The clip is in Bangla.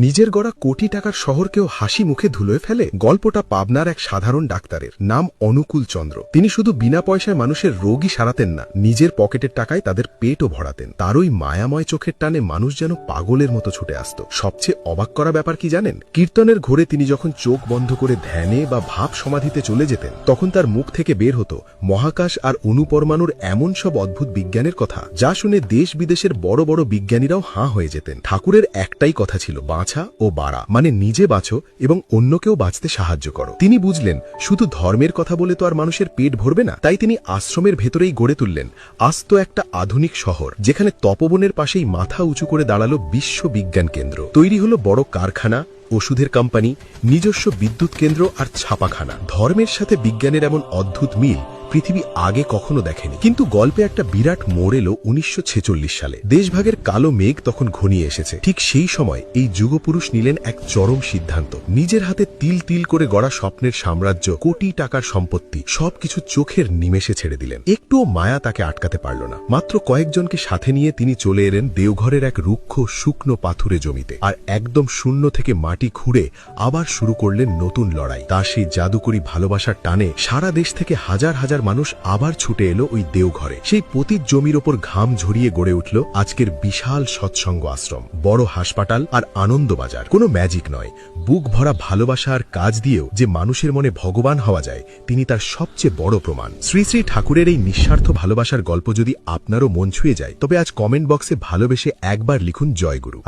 নিজের গড়া কোটি টাকার শহরকেও হাসি মুখে ধুলোয় ফেলে। গল্পটা পাবনার এক সাধারণ ডাক্তারের, নাম অনুকূল চন্দ্র। তিনি শুধু বিনা পয়সায় মানুষের রোগই সারাতেন না, নিজের পকেটের টাকায় তাদের পেটও ভরাতেন। তার ওই মায়াময় চোখের টানে মানুষ যেন পাগলের মতো ছুটে আসত। সবচেয়ে অবাক করা ব্যাপার কি জানেন? কীর্তনের ঘোরে তিনি যখন চোখ বন্ধ করে ধ্যানে বা ভাব সমাধিতে চলে যেতেন, তখন তার মুখ থেকে বের হতো মহাকাশ আর অণুপরমাণুর এমন সব অদ্ভুত বিজ্ঞানের কথা, যা শুনে দেশ বিদেশের বড় বড় বিজ্ঞানীরাও হাঁ হয়ে যেতেন। ঠাকুরের একটাই কথা ছিল, বাঁচা ও বাড়া, মানে নিজে বাঁচো এবং অন্যকেও বাঁচতে সাহায্য করো। তিনি বুঝলেন শুধু ধর্মের কথা বলে তো আর মানুষের পেট ভরবে না। তাই তিনি আশ্রমের ভেতরেই গড়ে তুললেন আস্ত একটা আধুনিক শহর, যেখানে তপবনের পাশেই মাথা উঁচু করে দাঁড়ালো বিশ্ব বিজ্ঞান কেন্দ্র। তৈরি হলো বড় কারখানা, ওষুধের কোম্পানি, নিজস্ব বিদ্যুৎ কেন্দ্র আর ছাপাখানা। ধর্মের সাথে বিজ্ঞানের এমন অদ্ভুত মিল পৃথিবী আগে কখনো দেখেনি। কিন্তু গল্পে একটা বিরাট মোড় এলো 1946 সালে। দেশভাগের কালো মেঘ তখন ঘনিয়ে এসেছে। ঠিক সেই সময় এই যুগপুরুষ নিলেন এক চরম সিদ্ধান্ত। নিজের হাতে তিল তিল করে গড়া স্বপ্নের সাম্রাজ্য, কোটি টাকার সম্পত্তি, সবকিছু চোখের নিমেষে ছেড়ে দিলেন। একটুও মায়া তাকে আটকাতে পারল না। মাত্র কয়েকজনকে সাথে নিয়ে তিনি চলে এলেন দেওঘরের এক রুক্ষ শুকনো পাথুরে জমিতে, আর একদম শূন্য থেকে মাটি খুঁড়ে আবার শুরু করলেন নতুন লড়াই। তার সেই জাদুকরী ভালোবাসার টানে সারা দেশ থেকে হাজার হাজার মানুষ আবার ছুটে এলো ওই দেওঘরে। সেই পতিত জমির ওপর ঘাম ঝরিয়ে গড়ে উঠল আজকের বিশাল সৎসঙ্গ আশ্রম, বড় হাসপাতাল আর আনন্দবাজার। কোনো ম্যাজিক নয়, বুক ভরা ভালোবাসা আর কাজ দিয়েও যে মানুষের মনে ভগবান হওয়া যায়, তিনি তার সবচেয়ে বড় প্রমাণ। শ্রী শ্রী ঠাকুরের এই নিঃস্বার্থ ভালোবাসার গল্প যদি আপনারও মন ছুঁয়ে যায়, তবে আজ কমেন্ট বক্সে ভালোবেসে একবার লিখুন জয়গুরু।